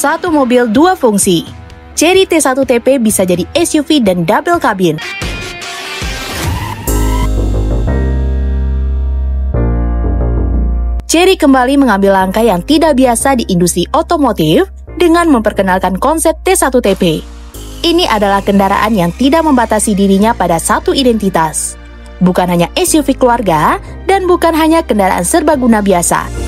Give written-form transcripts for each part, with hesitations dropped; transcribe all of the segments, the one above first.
Satu mobil dua fungsi. Chery T1TP bisa jadi SUV dan double cabin. Chery kembali mengambil langkah yang tidak biasa di industri otomotif dengan memperkenalkan konsep T1TP. Ini adalah kendaraan yang tidak membatasi dirinya pada satu identitas. Bukan hanya SUV keluarga dan bukan hanya kendaraan serbaguna biasa.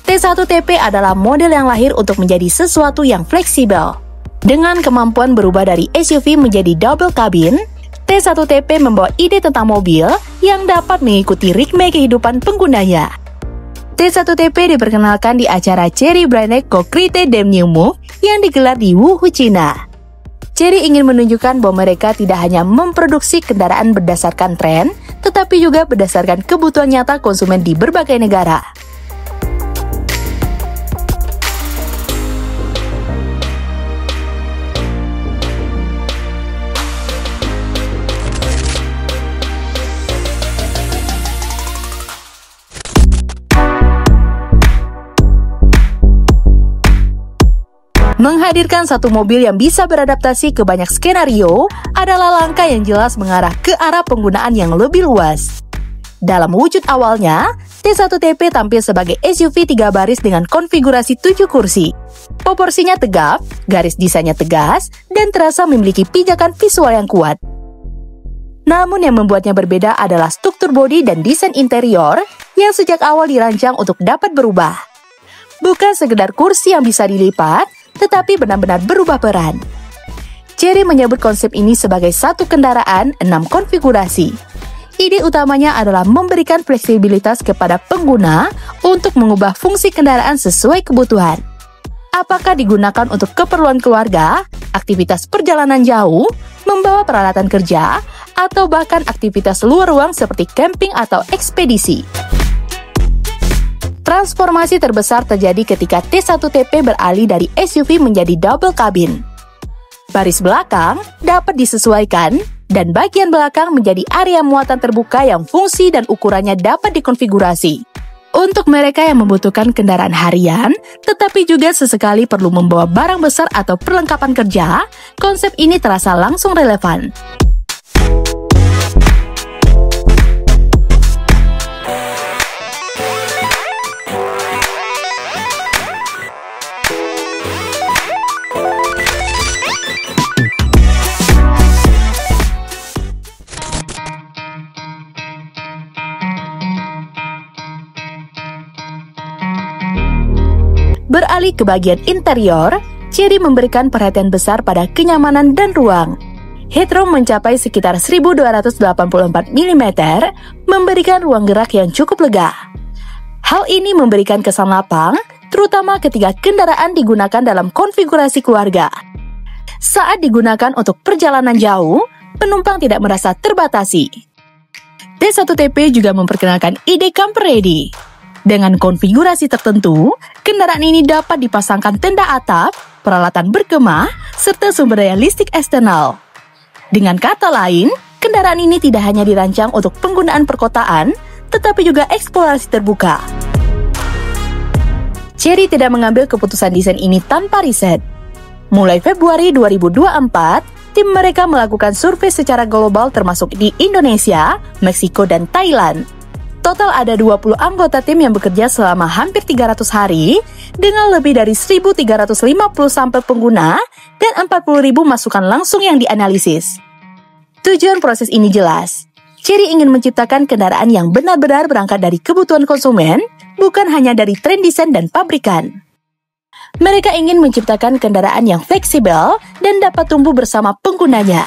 T1TP adalah model yang lahir untuk menjadi sesuatu yang fleksibel. Dengan kemampuan berubah dari SUV menjadi double cabin, T1TP membawa ide tentang mobil yang dapat mengikuti ritme kehidupan penggunanya. T1TP diperkenalkan di acara Chery Branded Concrete Dem New Move yang digelar di Wuhu, Cina. Chery ingin menunjukkan bahwa mereka tidak hanya memproduksi kendaraan berdasarkan tren, tetapi juga berdasarkan kebutuhan nyata konsumen di berbagai negara. Menghadirkan satu mobil yang bisa beradaptasi ke banyak skenario adalah langkah yang jelas mengarah ke arah penggunaan yang lebih luas. Dalam wujud awalnya, T1TP tampil sebagai SUV 3 baris dengan konfigurasi 7 kursi. Proporsinya tegap, garis desainnya tegas, dan terasa memiliki pijakan visual yang kuat. Namun yang membuatnya berbeda adalah struktur bodi dan desain interior yang sejak awal dirancang untuk dapat berubah. Bukan sekedar kursi yang bisa dilipat, tetapi benar-benar berubah peran. Chery menyebut konsep ini sebagai satu kendaraan 6 konfigurasi. Ide utamanya adalah memberikan fleksibilitas kepada pengguna untuk mengubah fungsi kendaraan sesuai kebutuhan. Apakah digunakan untuk keperluan keluarga, aktivitas perjalanan jauh, membawa peralatan kerja, atau bahkan aktivitas luar ruang seperti camping atau ekspedisi. Transformasi terbesar terjadi ketika T1TP beralih dari SUV menjadi double cabin. Baris belakang dapat disesuaikan dan bagian belakang menjadi area muatan terbuka yang fungsi dan ukurannya dapat dikonfigurasi. Untuk mereka yang membutuhkan kendaraan harian, tetapi juga sesekali perlu membawa barang besar atau perlengkapan kerja, konsep ini terasa langsung relevan. Beralih ke bagian interior, Chery memberikan perhatian besar pada kenyamanan dan ruang. Headroom mencapai sekitar 1284 mm, memberikan ruang gerak yang cukup lega. Hal ini memberikan kesan lapang, terutama ketika kendaraan digunakan dalam konfigurasi keluarga. Saat digunakan untuk perjalanan jauh, penumpang tidak merasa terbatasi. T1TP juga memperkenalkan ide camper ready. Dengan konfigurasi tertentu, kendaraan ini dapat dipasangkan tenda atap, peralatan berkemah, serta sumber daya listrik eksternal. Dengan kata lain, kendaraan ini tidak hanya dirancang untuk penggunaan perkotaan, tetapi juga eksplorasi terbuka. Chery tidak mengambil keputusan desain ini tanpa riset. Mulai Februari 2024, tim mereka melakukan survei secara global termasuk di Indonesia, Meksiko, dan Thailand. Total ada 20 anggota tim yang bekerja selama hampir 300 hari dengan lebih dari 1.350 sampel pengguna dan 40.000 masukan langsung yang dianalisis. Tujuan proses ini jelas. Chery ingin menciptakan kendaraan yang benar-benar berangkat dari kebutuhan konsumen, bukan hanya dari tren desain dan pabrikan. Mereka ingin menciptakan kendaraan yang fleksibel dan dapat tumbuh bersama penggunanya.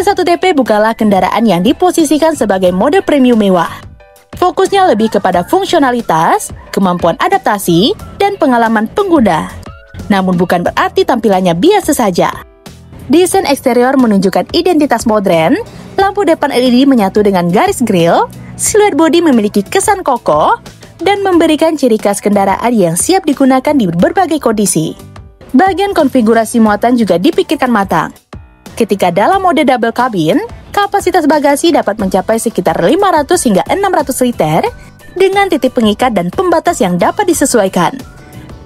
T1TP bukanlah kendaraan yang diposisikan sebagai model premium mewah. Fokusnya lebih kepada fungsionalitas, kemampuan adaptasi, dan pengalaman pengguna. Namun bukan berarti tampilannya biasa saja. Desain eksterior menunjukkan identitas modern, lampu depan LED menyatu dengan garis grill, siluet bodi memiliki kesan kokoh, dan memberikan ciri khas kendaraan yang siap digunakan di berbagai kondisi. Bagian konfigurasi muatan juga dipikirkan matang. Ketika dalam mode double cabin, kapasitas bagasi dapat mencapai sekitar 500 hingga 600 liter dengan titik pengikat dan pembatas yang dapat disesuaikan.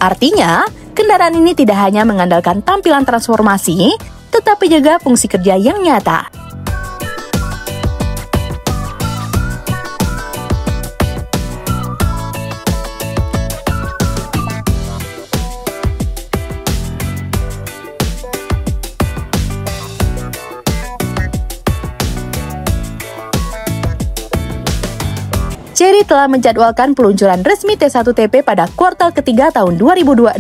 Artinya, kendaraan ini tidak hanya mengandalkan tampilan transformasi, tetapi juga fungsi kerja yang nyata. Chery telah menjadwalkan peluncuran resmi T1TP pada kuartal ketiga tahun 2026.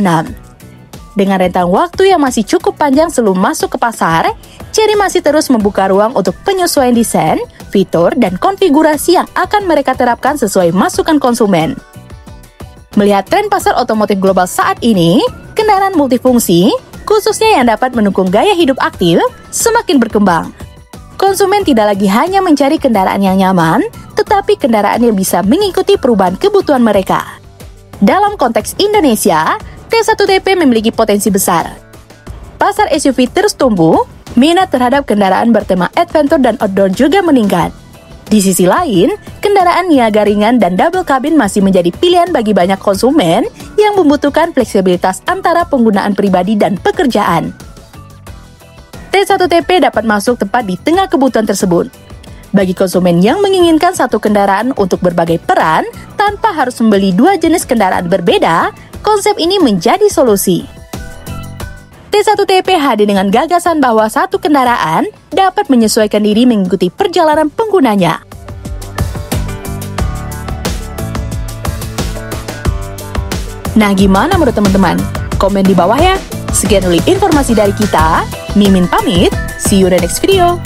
Dengan rentang waktu yang masih cukup panjang sebelum masuk ke pasar, Chery masih terus membuka ruang untuk penyesuaian desain, fitur, dan konfigurasi yang akan mereka terapkan sesuai masukan konsumen. Melihat tren pasar otomotif global saat ini, kendaraan multifungsi, khususnya yang dapat mendukung gaya hidup aktif, semakin berkembang. Konsumen tidak lagi hanya mencari kendaraan yang nyaman, tetapi kendaraan yang bisa mengikuti perubahan kebutuhan mereka. Dalam konteks Indonesia, T1TP memiliki potensi besar. Pasar SUV terus tumbuh, minat terhadap kendaraan bertema adventure dan outdoor juga meningkat. Di sisi lain, kendaraan niaga ringan dan double cabin masih menjadi pilihan bagi banyak konsumen yang membutuhkan fleksibilitas antara penggunaan pribadi dan pekerjaan. T1TP dapat masuk tepat di tengah kebutuhan tersebut. Bagi konsumen yang menginginkan satu kendaraan untuk berbagai peran tanpa harus membeli dua jenis kendaraan berbeda, konsep ini menjadi solusi. T1TP hadir dengan gagasan bahwa satu kendaraan dapat menyesuaikan diri mengikuti perjalanan penggunanya. Nah, gimana menurut teman-teman? Komen di bawah ya. Sekian dulu informasi dari kita. Mimin pamit, see you in the next video.